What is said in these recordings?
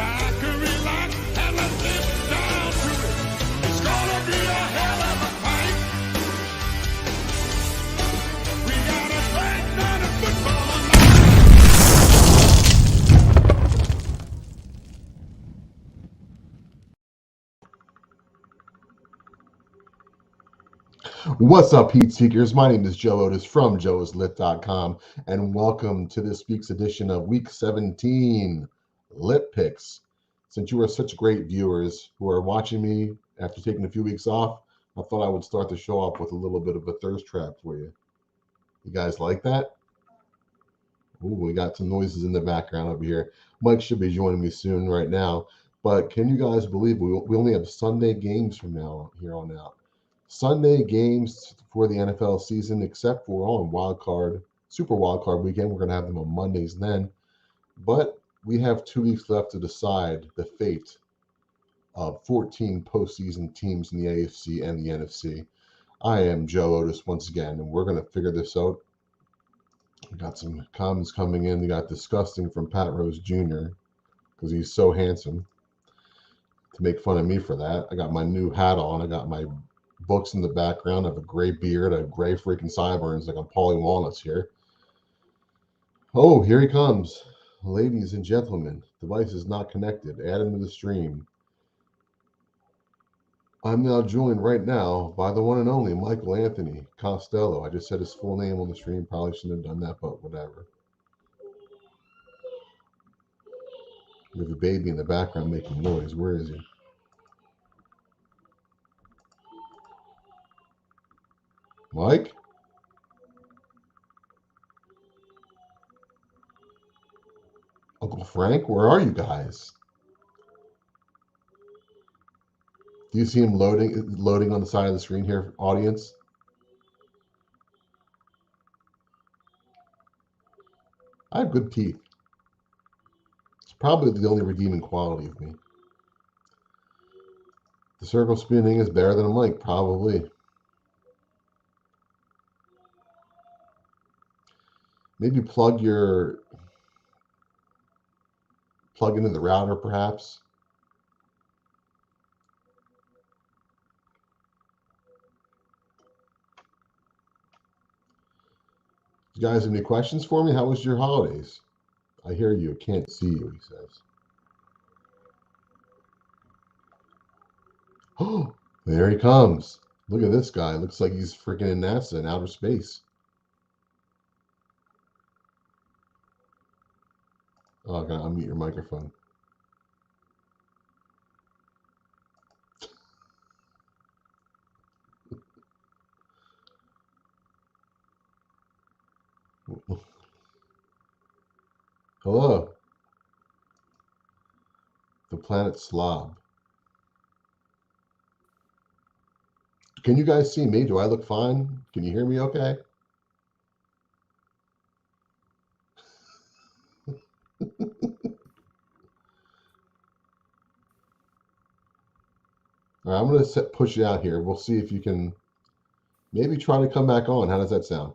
back and relax and let's get down to it. It's gonna be a hell of a fight. We got a great night of football tonight. What's up, Heat Seekers? My name is Joe Otis from joeislit.com, and welcome to this week's edition of Week 17 Lit Picks. Since you are such great viewers who are watching me after taking a few weeks off, I thought I would start the show off with a little bit of a thirst trap for you. You guys like that? Ooh, we got some noises in the background over here. Mike should be joining me soon right now, but can you guys believe we only have Sunday games from now here on out? Sunday games for the NFL season, except for on Super Wild Card weekend. We're going to have them on Mondays then. But we have 2 weeks left to decide the fate of 14 postseason teams in the AFC and the NFC. I am Joe Otis once again, and we're going to figure this out. We got some comments coming in. We got disgusting from Pat Rose Jr. because he's so handsome. To make fun of me for that. I got my new hat on. I got my books in the background. I have a gray beard. I have gray freaking sideburns like I'm Paulie Walnuts here. Oh, here he comes. Ladies and gentlemen, device is not connected. Add him to the stream. I'm now joined right now by the one and only Michael Anthony Costello. I just said his full name on the stream. Probably shouldn't have done that, but whatever. We have a baby in the background making noise. Where is he? Mike? Uncle Frank, where are you guys? Do you see him loading on the side of the screen here, audience? I have good teeth. It's probably the only redeeming quality of me. The circle spinning is better than a mic, probably. Maybe plug into the router, perhaps. You guys have any questions for me? How was your holidays? I hear you. Can't see you, he says. Oh, there he comes. Look at this guy. Looks like he's freaking in NASA in outer space. Oh, I gotta unmute your microphone. Hello. The planet Slob. Can you guys see me? Do I look fine? Can you hear me okay? All right, I'm going to push you out here. We'll see if you can maybe try to come back on. How does that sound?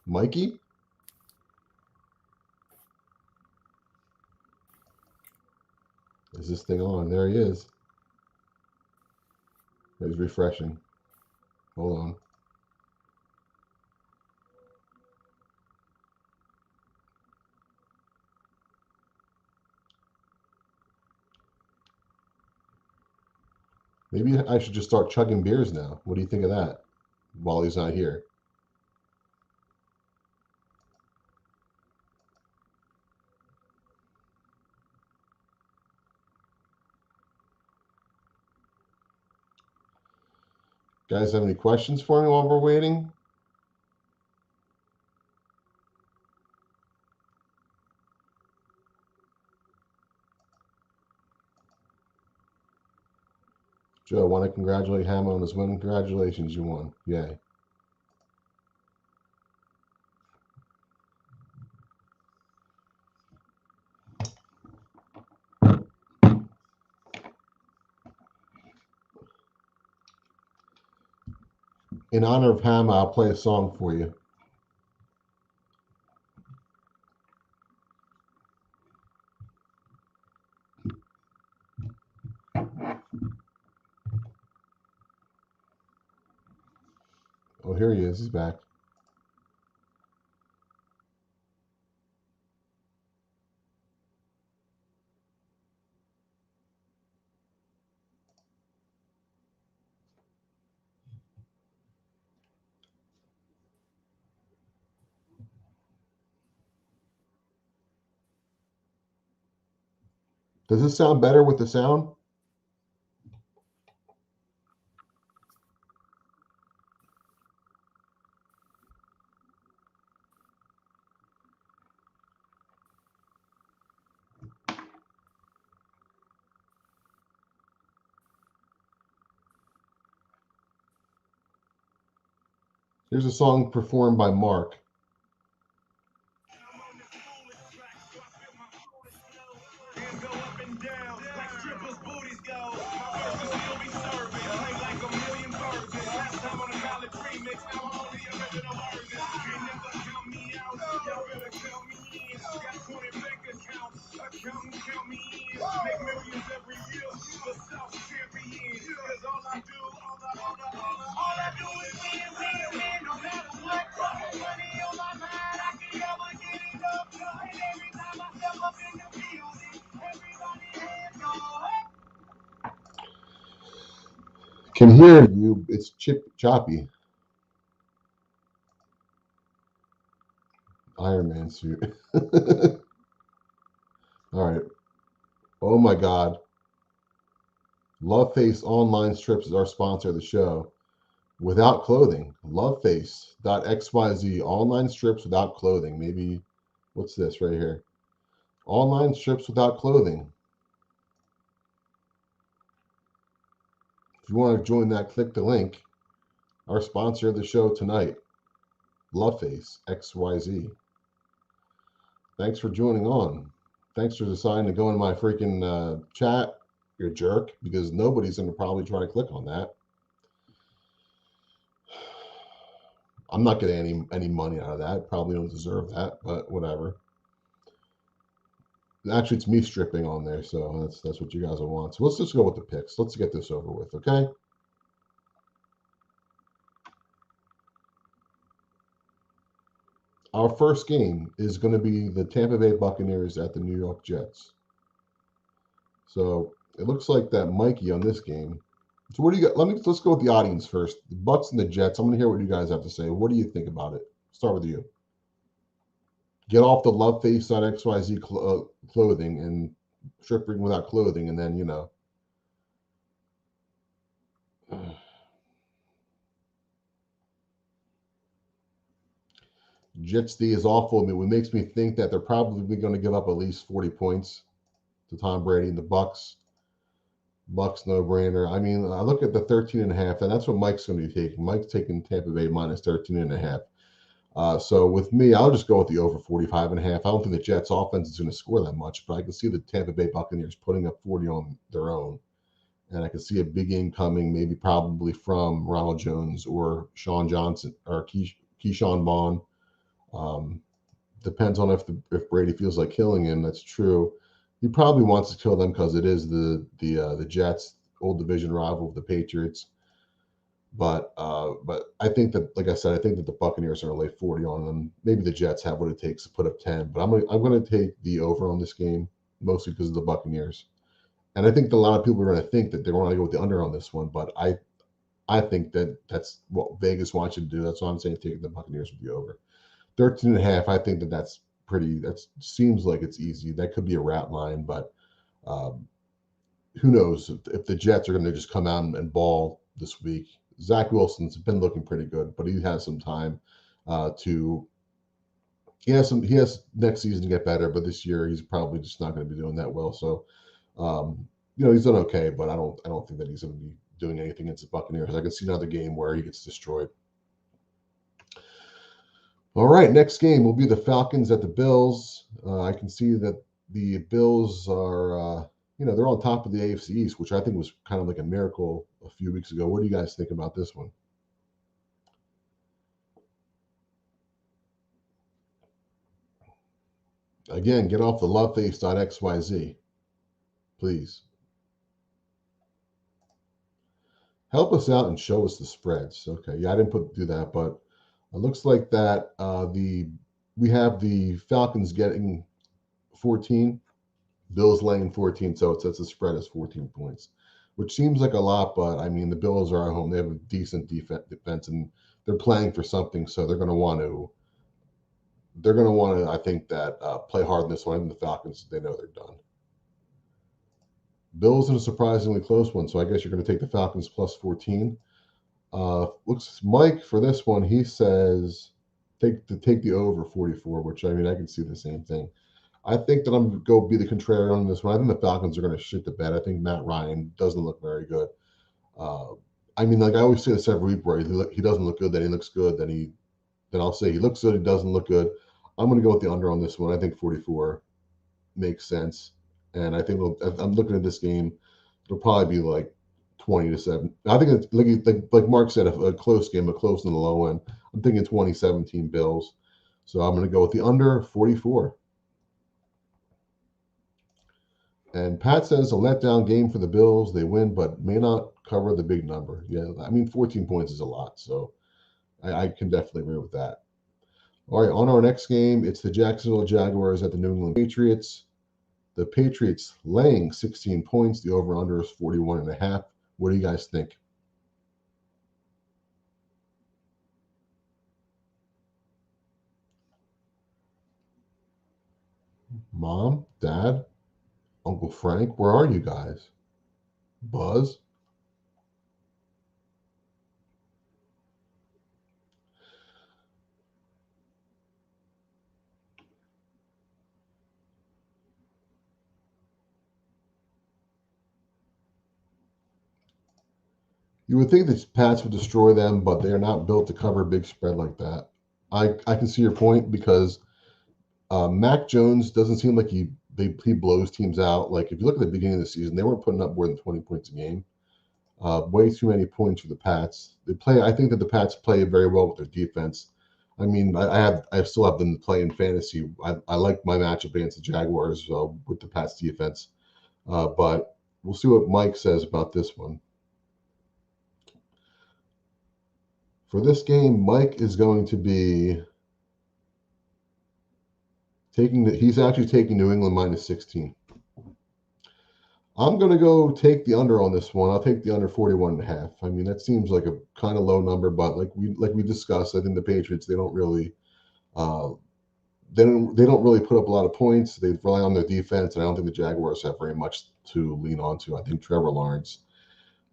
Mikey? Is this thing on? There he is. He's refreshing. Hold on. Maybe I should just start chugging beers now. What do you think of that? While he's not here. Guys have any questions for me while we're waiting? Joe, I want to congratulate Hammer on his win. Congratulations, you won. Yay. in honor of Hama, I'll play a song for you. Oh, here he is. He's back. Does this sound better with the sound? Here's a song performed by Mark. Can hear you. It's choppy. Iron Man suit. All right. Oh my God. Loveface Online Strips is our sponsor of the show. Without clothing. Loveface.xyz. Online strips without clothing. Maybe, what's this right here? Online strips without clothing. If you want to join that, click the link. Our sponsor of the show tonight, Loveface XYZ. Thanks for joining on. Thanks for deciding to go in my freaking chat, you jerk, because nobody's going to probably try to click on that. I'm not getting any money out of that. Probably don't deserve that, but whatever. Actually, it's me stripping on there, so that's what you guys will want. So let's just go with the picks. Let's get this over with, okay? Our first game is going to be the Tampa Bay Buccaneers at the New York Jets. So it looks like that Mikey on this game. So what do you got? Let's go with the audience first. The Bucs and the Jets. I'm going to hear what you guys have to say. What do you think about it? Start with you. Get off the loveface.xyz clothing and stripping without clothing, and then, you know. Jets D is awful. I mean, it makes me think that they're probably going to give up at least 40 points to Tom Brady and the Bucs. Bucs no-brainer. I mean, I look at the 13.5, and that's what Mike's going to be taking. Mike's taking Tampa Bay minus 13.5. So with me, I'll just go with the over 45.5. I don't think the Jets offense is going to score that much, but I can see the Tampa Bay Buccaneers putting up 40 on their own. And I can see a big game coming, maybe probably from Ronald Jones or Sean Johnson or Keyshawn Vaughn. Depends on if Brady feels like killing him. That's true. He probably wants to kill them because it is the Jets, old division rival of the Patriots. But I think that, like I said, I think that the Buccaneers are going to lay 40 on them. Maybe the Jets have what it takes to put up 10. But I'm going to take the over on this game, mostly because of the Buccaneers. And I think that a lot of people are going to think that they're going to go with the under on this one. But I think that that's what Vegas wants you to do. That's why I'm saying taking the Buccaneers with the over. 13.5, I think that seems like it's easy. That could be a rat line, but who knows if the Jets are going to just come out and ball this week. Zach Wilson's been looking pretty good, but he has some time he has next season to get better, but this year he's probably just not going to be doing that well. So, he's done okay, but I don't think that he's going to be doing anything against the Buccaneers. I can see another game where he gets destroyed. All right, next game will be the Falcons at the Bills. I can see that the Bills are, they're on top of the AFC East, which I think was kind of like a miracle a few weeks ago. What do you guys think about this one? Again, get off the loveface.xyz, please. Help us out and show us the spreads. Okay, yeah, I didn't do that, but it looks like that we have the Falcons getting 14, Bills laying 14, so it sets the spread as 14 points, which seems like a lot, but I mean the Bills are at home. They have a decent defense, and they're playing for something, so they're going to want to. They're going to want to, I think, that play hard in this one. And the Falcons, they know they're done. Bills in a surprisingly close one, so I guess you're going to take the Falcons plus 14. Looks Mike for this one. He says take the over 44, which I mean I can see the same thing. I think that I'm going to go be the contrarian on this one. I think the Falcons are going to shit the bed. I think Matt Ryan doesn't look very good. I mean, like I always say this every week, where he doesn't look good, then he looks good, then I'll say he looks good, he doesn't look good. I'm going to go with the under on this one. I think 44 makes sense, and I think I'm looking at this game. It'll probably be like 20-7. I think it's like Mark said, a close game, a close in the low end. I'm thinking 2017 Bills. So I'm going to go with the under 44. And Pat says a letdown game for the Bills. They win, but may not cover the big number. Yeah, I mean 14 points is a lot, so I can definitely agree with that. All right, on our next game, it's the Jacksonville Jaguars at the New England Patriots. The Patriots laying 16 points. The over-under is 41.5. What do you guys think? Mom, Dad, Uncle Frank, where are you guys? Buzz? You would think that Pats would destroy them, but they are not built to cover a big spread like that. I can see your point because Mac Jones doesn't seem like he blows teams out. Like if you look at the beginning of the season, they weren't putting up more than 20 points a game. Way too many points for the Pats. I think that the Pats play very well with their defense. I mean, I still have them playing fantasy. I like my matchup against the Jaguars with the Pats defense, but we'll see what Mike says about this one. For this game, Mike is going to be he's actually taking New England minus 16. I'm going to go take the under on this one. I'll take the under 41.5. I mean, that seems like a kind of low number, but like we discussed, I think the Patriots, they don't really they don't really put up a lot of points. They rely on their defense, and I don't think the Jaguars have very much to lean onto. I think Trevor Lawrence,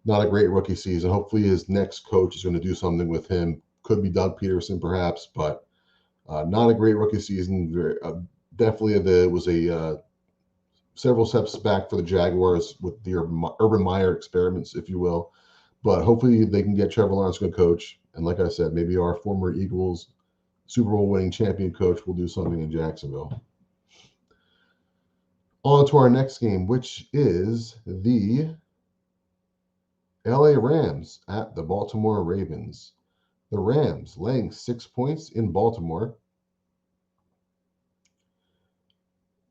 not a great rookie season. Hopefully his next coach is going to do something with him. Could be Doug Peterson perhaps, but not a great rookie season. Definitely it was a several steps back for the Jaguars with the Urban Meyer experiments, if you will. But hopefully they can get Trevor Lawrence a good coach. And like I said, maybe our former Eagles Super Bowl winning champion coach will do something in Jacksonville. On to our next game, which is the LA Rams at the Baltimore Ravens. The Rams laying 6 points in Baltimore.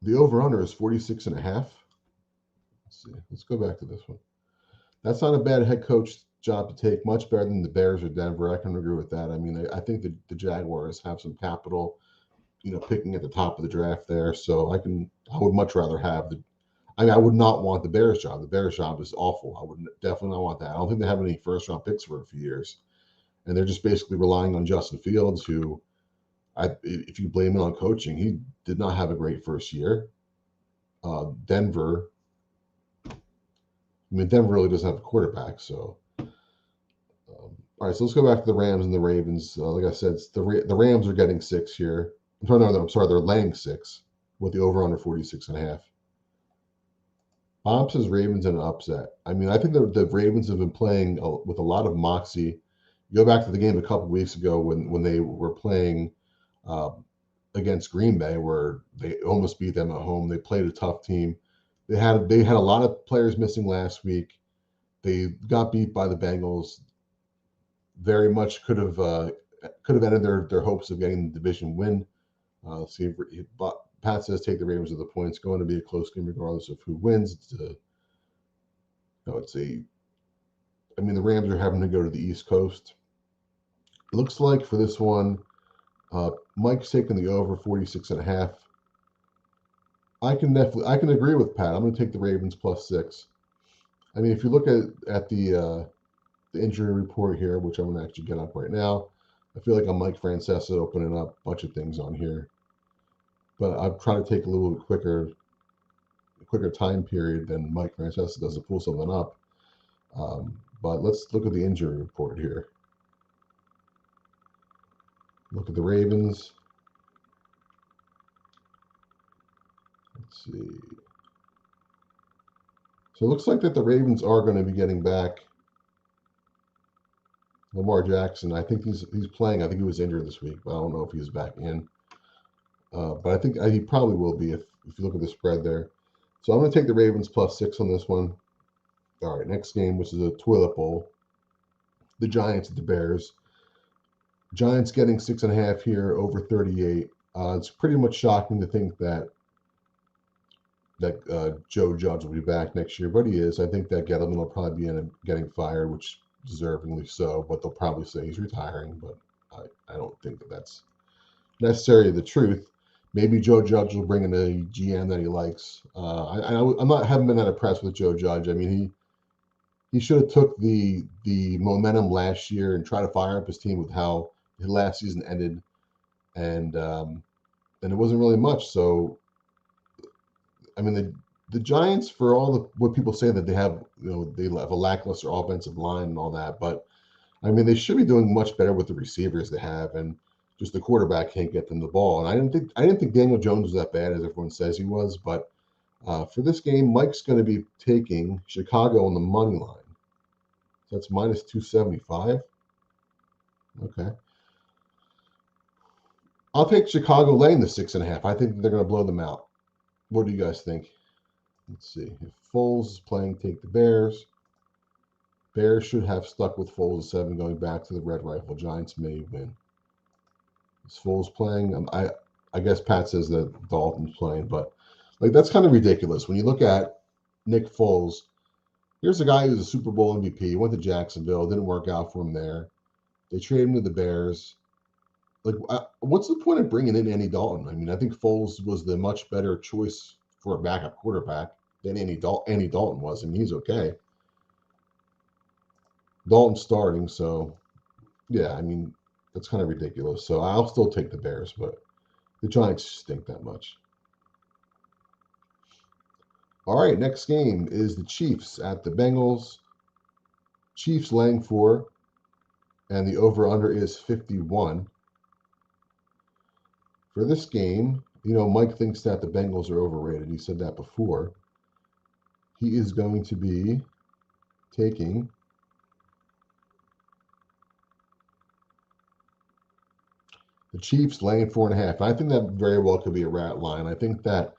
The over-under is 46.5. Let's see. Let's go back to this one. That's not a bad head coach job to take. Much better than the Bears or Denver. I can agree with that. I mean, I think the Jaguars have some capital, picking at the top of the draft there. So I would much rather have I would not want the Bears job. The Bears job is awful. I would definitely not want that. I don't think they have any first-round picks for a few years. And they're just basically relying on Justin Fields, who, if you blame it on coaching, he did not have a great first year. Denver really doesn't have a quarterback. So, all right, so let's go back to the Rams and the Ravens. Like I said, the Rams are getting 6 here. I'm sorry, they're laying 6 with the over-under 46.5. Bob says Ravens in an upset. I mean, I think the Ravens have been playing with a lot of moxie. You go back to the game a couple weeks ago when they were playing against Green Bay, where they almost beat them at home. They played a tough team. They had a lot of players missing last week. They got beat by the Bengals. Very much could have ended their hopes of getting the division win. Let's see, Pat says take the Ravens with the points. Going to be a close game regardless of who wins. I mean, the Rams are having to go to the East Coast. It looks like for this one, Mike's taking the over 46.5. I can agree with Pat. I'm going to take the Ravens +6. I mean, if you look at the injury report here, which I'm going to actually get up right now, I feel like I'm Mike Francesa opening up a bunch of things on here, but I'm trying to take a little bit quicker time period than Mike Francesa does to pull something up. But let's look at the injury report here. Look at the Ravens. Let's see. So it looks like that the Ravens are going to be getting back Lamar Jackson. I think he's playing. I think he was injured this week, but I don't know if he was back in. But I think he probably will be if you look at the spread there. So I'm going to take the Ravens +6 on this one. All right, next game, which is a toilet bowl. The Giants at the Bears. Giants getting 6.5 here, over 38. It's pretty much shocking to think that Joe Judge will be back next year, but he is. I think that Gettleman will probably be getting fired, which deservingly so, but they'll probably say he's retiring, but I don't think that's necessarily the truth. Maybe Joe Judge will bring in a GM that he likes. Haven't been that impressed with Joe Judge. I mean, he should have took the momentum last year and tried to fire up his team with how his last season ended, and it wasn't really much. So, I mean, the Giants, for all what people say that they have, they have a lackluster offensive line and all that, but I mean, they should be doing much better with the receivers they have, and just the quarterback can't get them the ball. And I didn't think Daniel Jones was that bad as everyone says he was, but for this game, Mike's going to be taking Chicago on the money line. So that's -275. Okay. I'll take Chicago laying the 6.5. I think they're going to blow them out. What do you guys think? Let's see. If Foles is playing, take the Bears. Bears should have stuck with Foles at 7 going back to the Red Rifle. Giants may win. Is Foles playing? I guess Pat says that Dalton's playing, but that's kind of ridiculous. When you look at Nick Foles, here's a guy who's a Super Bowl MVP. He went to Jacksonville. Didn't work out for him there. They traded him to the Bears. What's the point of bringing in Andy Dalton? I mean, I think Foles was the much better choice for a backup quarterback than Andy Dalton was. I mean, he's okay. Dalton's starting, so yeah, I mean, that's kind of ridiculous. So I'll still take the Bears, but the Giants stink that much. All right, next game is the Chiefs at the Bengals. Chiefs laying 4, and the over-under is 51. For this game, Mike thinks that the Bengals are overrated. He said that before. He is going to be taking the Chiefs laying 4.5. I think that very well could be a rat line. I think that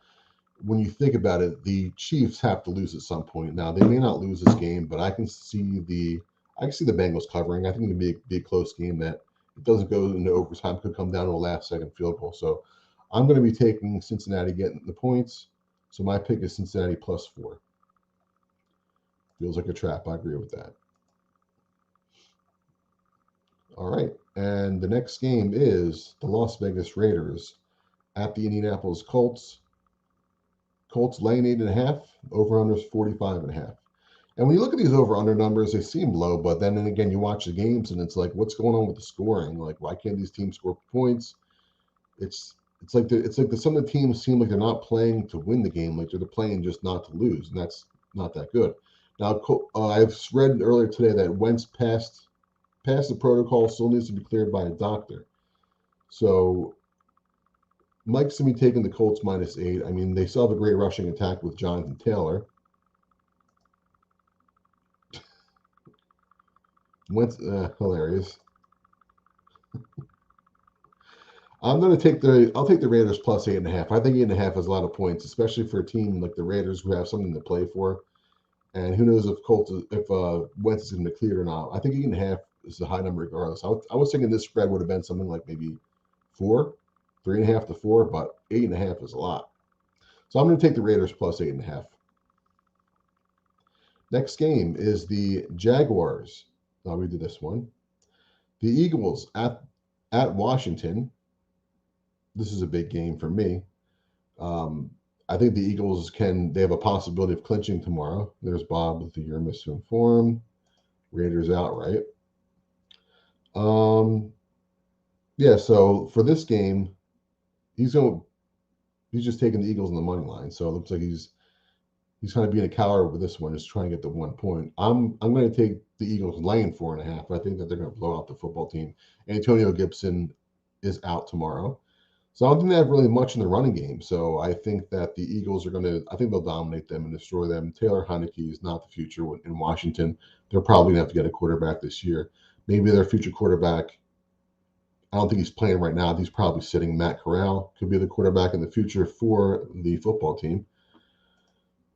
when you think about it, the Chiefs have to lose at some point. Now, they may not lose this game, but I can see the Bengals covering. I think it can be a close game that it doesn't go into overtime, could come down to a last-second field goal. So I'm going to be taking Cincinnati getting the points. So my pick is Cincinnati +4. Feels like a trap. I agree with that. All right. And the next game is the Las Vegas Raiders at the Indianapolis Colts. Colts laying 8.5. Over-under is 45.5. And when you look at these over-under numbers, they seem low, but then again, you watch the games and it's like, what's going on with the scoring? Like, why can't these teams score points? It's like some of the teams seem like they're not playing to win the game, like they're playing just not to lose, and that's not that good. Now, I've read earlier today that Wentz passed the protocol, still needs to be cleared by a doctor. So Mike's going to be taking the Colts -8. I mean, they still have a great rushing attack with Jonathan Taylor. Wentz, hilarious. I'll take the Raiders +8.5. I think 8.5 is a lot of points, especially for a team like the Raiders who have something to play for. And who knows if Wentz is going to clear or not. I think 8.5 is a high number regardless. I was thinking this spread would have been something like maybe 4. 3.5 to 4, but 8.5 is a lot. So I'm going to take the Raiders plus 8.5. Next game is the Jaguars. I'll read this one. The Eagles at Washington. This is a big game for me. I think the Eagles they have a possibility of clinching tomorrow. There's Bob with the You're Misinformed. Raiders outright. Yeah, so for this game, he's just taking the Eagles on the money line. So it looks like he's kind of being a coward with this one, just trying to get the 1 point. I'm going to take the Eagles laying 4.5. I think that they're going to blow out the football team. Antonio Gibson is out tomorrow. So I don't think they have really much in the running game. So I think that the Eagles I think they'll dominate them and destroy them. Taylor Heineke is not the future in Washington. They're probably going to have to get a quarterback this year. Maybe their future quarterback, I don't think he's playing right now. He's probably sitting. Matt Corral could be the quarterback in the future for the football team.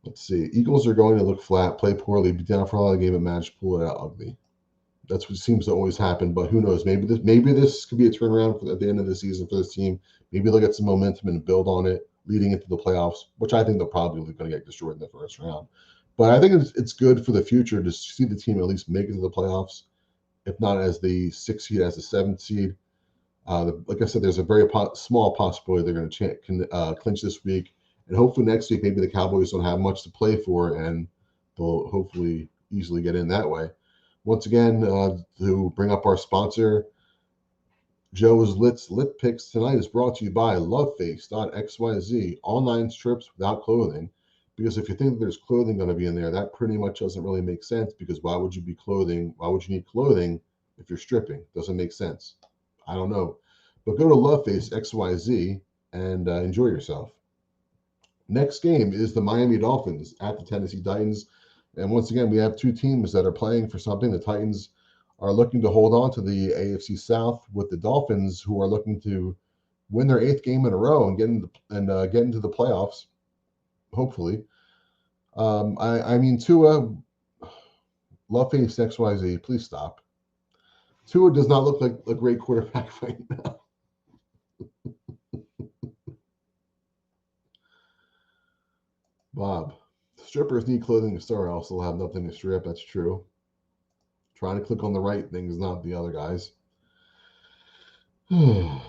Let's see. Eagles are going to look flat, play poorly, be down for a lot of game and match, pull it out ugly. That's what seems to always happen, but who knows? Maybe this could be a turnaround at the end of the season for this team. Maybe they'll get some momentum and build on it leading into the playoffs, which I think they're probably going to get destroyed in the first round. But I think it's good for the future to see the team at least make it to the playoffs, if not as the 6th seed, as the 7th seed. Like I said, there's a very small possibility they're going to clinch this week. And hopefully next week, maybe the Cowboys don't have much to play for, and they'll hopefully easily get in that way. Once again, to bring up our sponsor, Joe's Lit Picks tonight is brought to you by LoveFace.xyz, online strips without clothing. Because if you think that there's clothing going to be in there, that pretty much doesn't really make sense. Because why would you need clothing if you're stripping? Doesn't make sense. I don't know. But go to LoveFace.xyz and enjoy yourself. Next game is the Miami Dolphins at the Tennessee Titans. And once again, we have two teams that are playing for something. The Titans are looking to hold on to the AFC South, with the Dolphins, who are looking to win their 8th game in a row and get into the playoffs, hopefully. I mean, Tua, LoveFace XYZ, please stop. Tua does not look like a great quarterback right now. Bob, strippers need clothing to store, else they'll have nothing to strip. That's true. Trying to click on the right things, not the other guys. All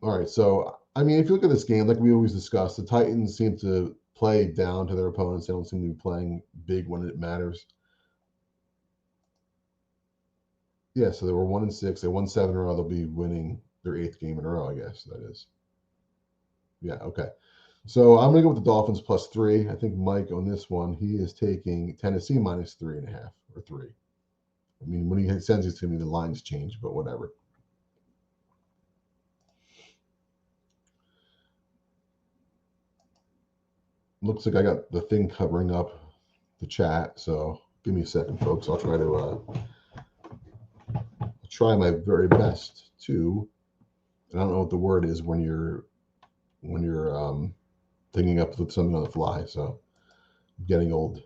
right, so, I mean, if you look at this game, like we always discuss, the Titans seem to play down to their opponents. They don't seem to be playing big when it matters. Yeah, so they were 1-6. They won 7 in a row. They'll be winning their 8th game in a row, I guess that is. Yeah, okay. So I'm going to go with the Dolphins plus 3. I think Mike on this one, he is taking Tennessee minus 3.5 or 3. I mean, when he sends it to me, the lines change, but whatever. Looks like I got the thing covering up the chat, so give me a second, folks. I'll try to try my very best to. And I don't know what the word is when you're thinking up with something on the fly. So I'm getting old.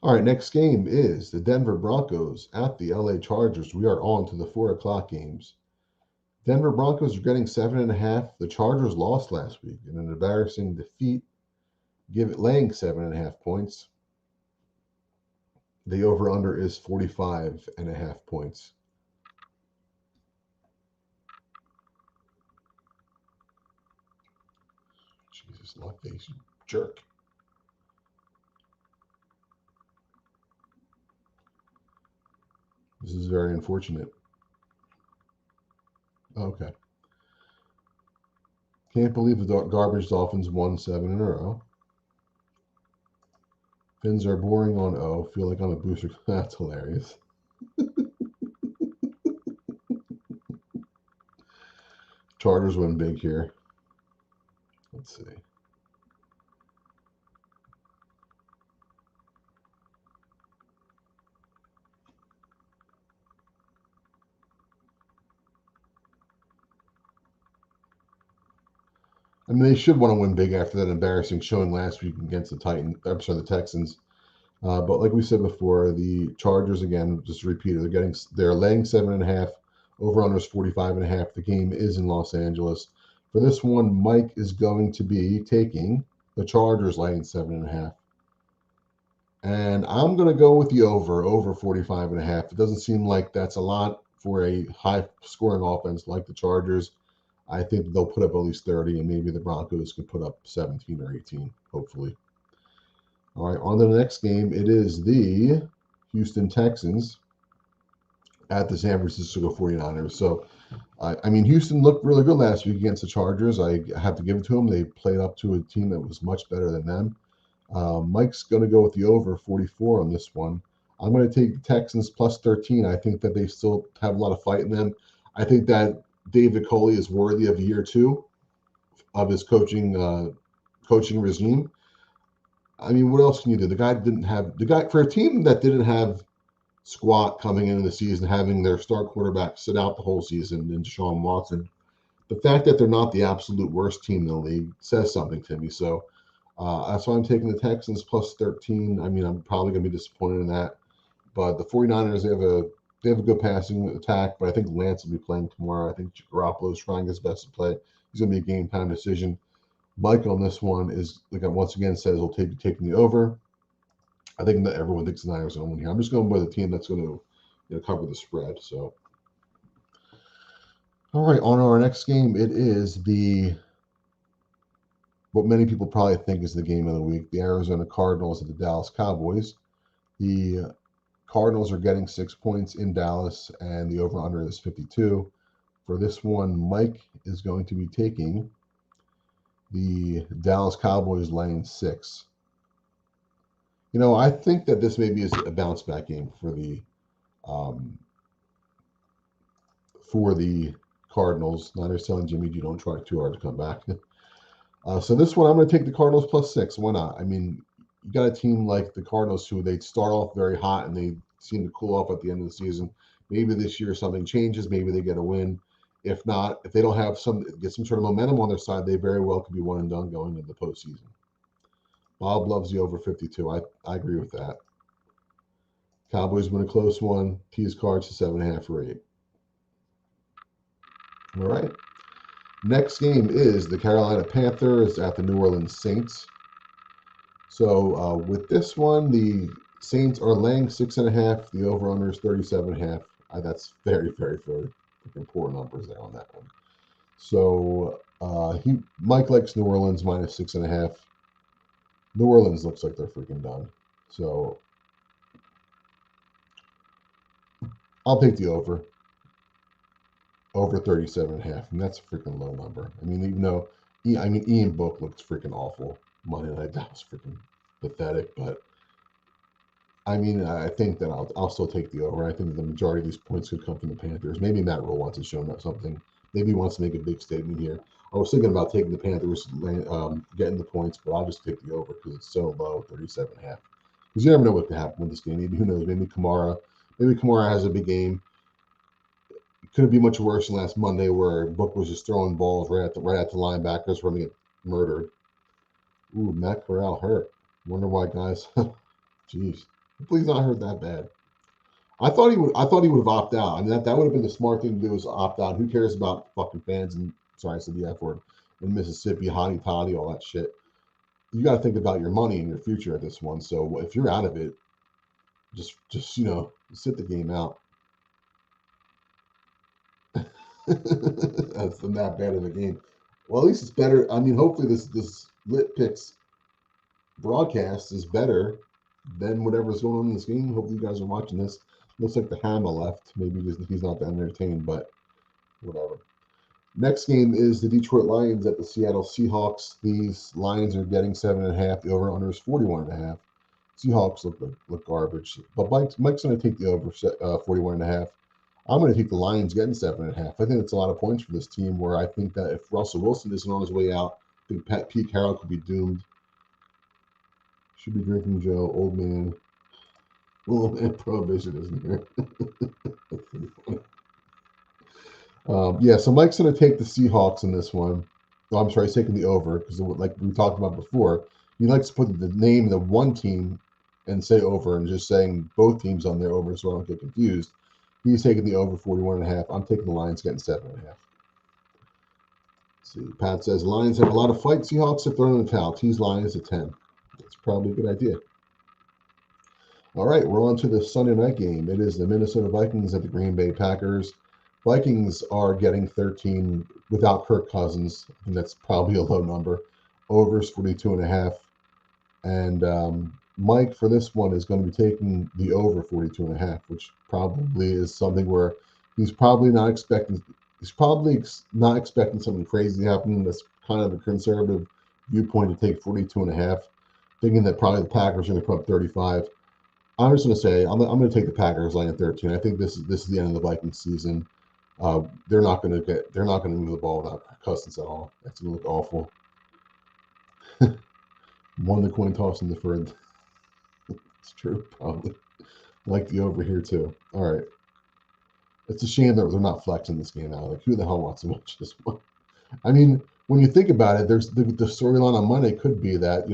All right, next game is the Denver Broncos at the LA Chargers. We are on to the 4:00 games. Denver Broncos are getting 7.5. The Chargers lost last week in an embarrassing defeat, laying 7.5 points. The over-under is 45.5 points. Jesus, LoveFace, jerk. This is very unfortunate. Okay. Can't believe the garbage Dolphins won 7 in a row. Fins are boring on O. Feel like I'm a booster. That's hilarious. Chargers win big here. Let's see. I mean, they should want to win big after that embarrassing showing last week against the Texans. But like we said before, the Chargers, again, just to repeat it, they're laying 7.5. Over under is 45.5. The game is in Los Angeles. For this one, Mike is going to be taking the Chargers laying 7.5. And I'm going to go with the over 45.5. It doesn't seem like that's a lot for a high scoring offense like the Chargers. I think they'll put up at least 30, and maybe the Broncos can put up 17 or 18, hopefully. All right, on to the next game. It is the Houston Texans at the San Francisco 49ers. So, I mean, Houston looked really good last week against the Chargers. I have to give it to them. They played up to a team that was much better than them. Mike's going to go with the over 44 on this one. I'm going to take the Texans plus 13. I think that they still have a lot of fight in them. I think that David Coley is worthy of year 2 of his coaching regime. I mean, what else can you do? The guy for a team that didn't have squat coming into the season, having their star quarterback sit out the whole season in Deshaun Watson. The fact that they're not the absolute worst team in the league says something to me. So that's why I'm taking the Texans plus 13. I mean, I'm probably going to be disappointed in that. But the 49ers, they have a good passing attack, but I think Lance will be playing tomorrow. I think Garoppolo's trying his best to play. He's going to be a game time decision. Mike on this one is, like I once again says, he'll be taking the over. I think that everyone thinks the Niners are going to win here. I'm just going with a team that's going to cover the spread. So, all right, on our next game, it is what many people probably think is the game of the week: the Arizona Cardinals and the Dallas Cowboys. The Cardinals are getting 6 points in Dallas, and the over/under is 52. For this one, Mike is going to be taking the Dallas Cowboys laying 6. I think that this maybe is a bounce back game for the Cardinals. Niners telling Jimmy, you don't try too hard to come back. So this one, I'm going to take the Cardinals plus 6. Why not? I mean, you got a team like the Cardinals who they start off very hot and they seem to cool off at the end of the season. Maybe this year something changes. Maybe they get a win. If not, if they don't have get some sort of momentum on their side, they very well could be one and done going into the postseason. Bob loves the over 52. I agree with that. Cowboys win a close one. Tease cards to 7.5 or 8. All right. Next game is the Carolina Panthers at the New Orleans Saints. So with this one, the Saints are laying 6.5. The over/under is 37.5. That's very, very, very freaking poor numbers there on that one. So Mike likes New Orleans minus 6.5. New Orleans looks like they're freaking done. So I'll take the over 37.5, and that's a freaking low number. I mean, even though Ian Book looked freaking awful Monday night, that was freaking pathetic. But I mean, I think that I'll still take the over. I think the majority of these points could come from the Panthers. Maybe Matt Rule wants to show them something. Maybe he wants to make a big statement here. I was thinking about taking the Panthers, getting the points, but I'll just take the over because it's so low, 37.5. Because you never know what could happen with this game. Maybe, who knows? Maybe Kamara has a big game. It couldn't be much worse than last Monday, where Book was just throwing balls right at the linebackers, running it murdered. Ooh, Matt Corral hurt. Wonder why, guys. Jeez, please not hurt that bad. I thought he would have opted out. I mean, that would have been the smart thing to do, is opt out. Who cares about fucking fans? And sorry, I said the F word. In Mississippi, hotty toddy, all that shit. You got to think about your money and your future at this one. So if you're out of it, just sit the game out. That's not bad of a game. Well, at least it's better. I mean, hopefully this Lit Picks broadcast is better than whatever's going on in this game. Hopefully you guys are watching this. Looks like the Hammer left. Maybe he's not that entertained, but whatever. Next game is the Detroit Lions at the Seattle Seahawks. These Lions are getting 7.5. The over/under is 41.5. Seahawks look garbage, but Mike's going to take the over 41.5. I'm going to take the Lions getting 7.5. I think it's a lot of points for this team, where I think that if Russell Wilson isn't on his way out, I think Pete Carroll could be doomed. Should be drinking Joe, old man. Old man prohibition isn't here. That's pretty funny. So Mike's going to take the Seahawks in this one. Oh, I'm sorry, he's taking the over, because like we talked about before, he likes to put the name of the one team and say over and just saying both teams on their over so I don't get confused. He's taking the over 41.5. I'm taking the Lions getting 7.5. See, Pat says Lions have a lot of fight. Seahawks have thrown in the towel. Tease Lions at 10. That's probably a good idea. All right, we're on to the Sunday night game. It is the Minnesota Vikings at the Green Bay Packers. Vikings are getting 13 without Kirk Cousins. I think that's probably a low number. Overs 42.5. And Mike, for this one, is going to be taking the over 42.5, which probably is something where he's probably not expecting. He's probably not expecting something crazy to happen. That's kind of a conservative viewpoint to take 42.5, thinking that probably the Packers are going to put up 35. I'm just going to say I'm going to take the Packers line at 13. I think this is the end of the Vikings season. They're not going to move the ball without Cousins at all. That's going to look awful. Won the coin toss in the third. It's true, probably. Like the over here too. All right. It's a shame that they're not flexing this game out. Like, who the hell wants to watch this one? I mean, when you think about it, there's the storyline on Monday could be that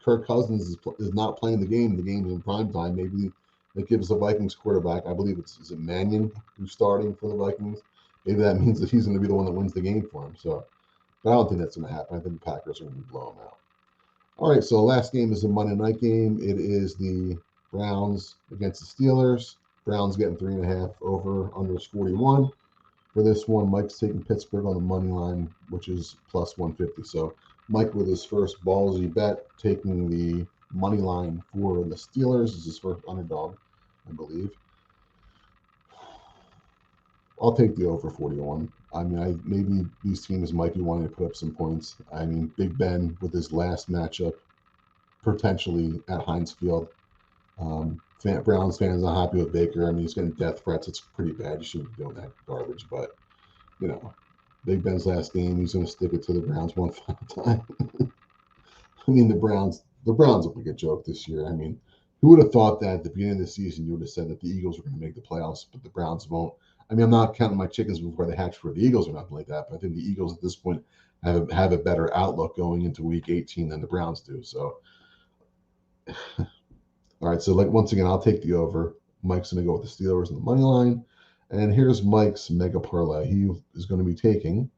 Kirk Cousins is not playing the game. The game is in prime time. Maybe it gives the Vikings quarterback. I believe is it Mannion who's starting for the Vikings. Maybe that means that he's going to be the one that wins the game for him. So, but I don't think that's going to happen. I think the Packers are going to blow them out. All right, so the last game is a Monday night game. It is the Browns against the Steelers. Browns getting 3.5 over, under is 41. For this one, Mike's taking Pittsburgh on the money line, which is plus 150. So Mike with his first ballsy bet, taking the money line for the Steelers. This is his first underdog, I believe. I'll take the over 41. I mean, maybe these teams might be wanting to put up some points. I mean, Big Ben with his last matchup, potentially at Heinz Field. Browns fans not happy with Baker. I mean, he's getting death threats. It's pretty bad. You shouldn't be doing that garbage. But, Big Ben's last game, he's going to stick it to the Browns one final time. I mean, the Browns will be a joke this year. I mean, who would have thought that at the beginning of the season you would have said that the Eagles were going to make the playoffs, but the Browns won't? I mean, I'm not counting my chickens before they hatch for the Eagles or nothing like that, but I think the Eagles at this point have a better outlook going into Week 18 than the Browns do. So, all right. So, once again, I'll take the over. Mike's going to go with the Steelers on the money line. And here's Mike's mega parlay. He is going to be taking,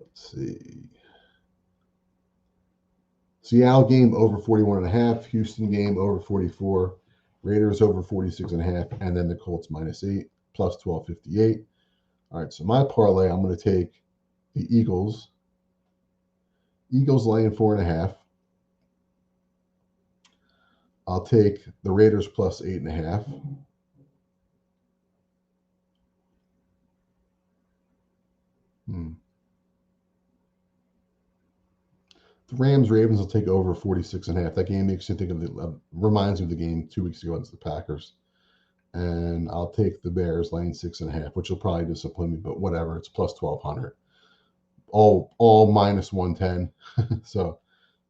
let's see, Seattle game over 41.5, Houston game over 44, Raiders over 46.5, and then the Colts -8, plus 1258. All right, so my parlay, I'm going to take the Eagles laying 4.5. I'll take the Raiders plus 8.5. The Rams-Ravens will take over 46.5. That game makes you think of reminds me of the game 2 weeks ago against the Packers. And I'll take the Bears laying 6.5, which will probably disappoint me, but whatever. It's plus 1,200. All minus 110. So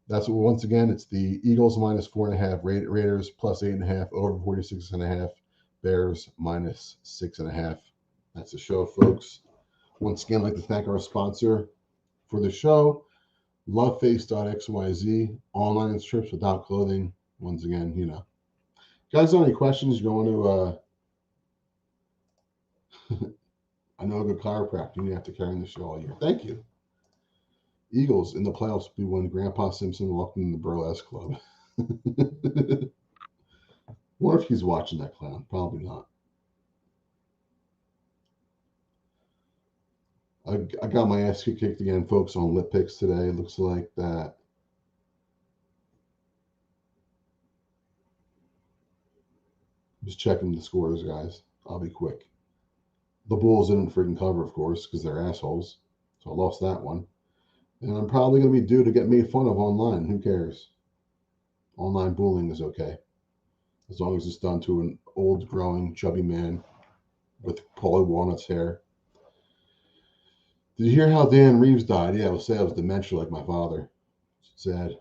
that's what, once again, it's the Eagles minus 4.5, Raiders plus 8.5, over 46.5, Bears minus 6.5. That's the show, folks. Once again, I'd like to thank our sponsor for the show, loveface.xyz, online strips without clothing. Once again, guys, have any questions? You want to I know a good chiropractor. You have to carry in the show all year. Thank you. Eagles in the playoffs will be when Grandpa Simpson walked in the burlesque club. What if he's watching that clown? Probably not. I got my ass kicked again, folks, on lip picks today. It looks like that. Just checking the scores, guys. I'll be quick. The Bulls didn't freaking cover, of course, because they're assholes. So I lost that one. And I'm probably going to be due to get made fun of online. Who cares? Online bullying is okay. As long as it's done to an old, growing, chubby man with Paulie Walnut's hair. Did you hear how Dan Reeves died? Yeah, I was saying I was dementia like my father. Sad.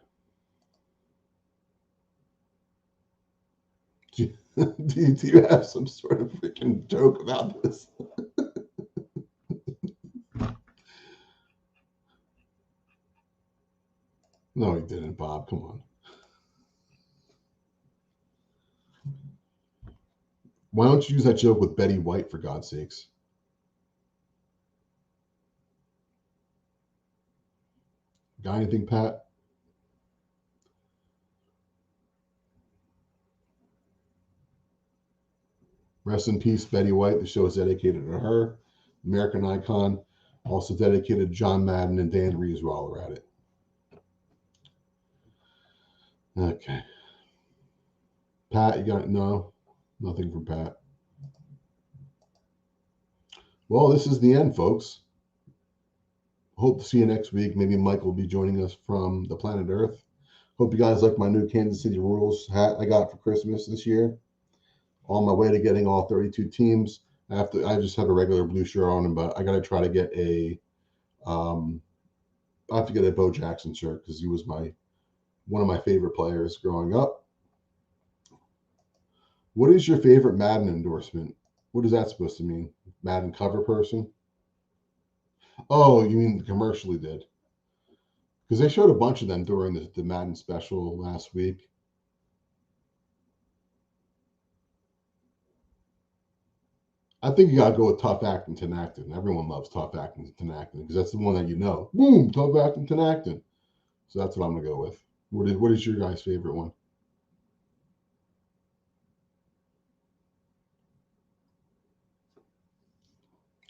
Do you have some sort of freaking joke about this? No, he didn't, Bob. Come on. Why don't you use that joke with Betty White, for God's sakes? Got anything, Pat? Rest in peace, Betty White. The show is dedicated to her. American icon. Also dedicated to John Madden and Dan Reeves while we're at it. Okay. Pat, you got no? Nothing from Pat. Well, this is the end, folks. Hope to see you next week. Maybe Mike will be joining us from the planet Earth. Hope you guys like my new Kansas City Royals hat I got for Christmas this year. On my way to getting all 32 teams. I just have a regular blue shirt on, but I got to try to get I have to get a Bo Jackson shirt because he was one of my favorite players growing up. What is your favorite Madden endorsement? What is that supposed to mean? Madden cover person? Oh, you mean the commercial he did? Because they showed a bunch of them during the Madden special last week. I think you got to go with Tough Acting Tinactin. Everyone loves Tough Acting Tinactin because that's the one that you know. Boom, Tough Acting Tinactin. So that's what I'm going to go with. What is your guys' favorite one?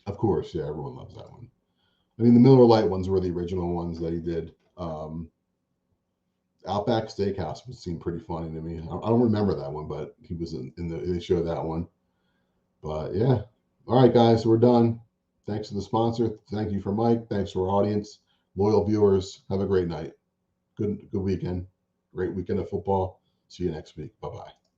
Of course, yeah, everyone loves that one. I mean, the Miller Lite ones were the original ones that he did. Outback Steakhouse seemed pretty funny to me. I don't remember that one, but he was they showed that one. But yeah. All right, guys, we're done. Thanks to the sponsor. Thank you for Mike. Thanks to our audience, loyal viewers. Have a great night. Good weekend. Great weekend of football. See you next week. Bye-bye.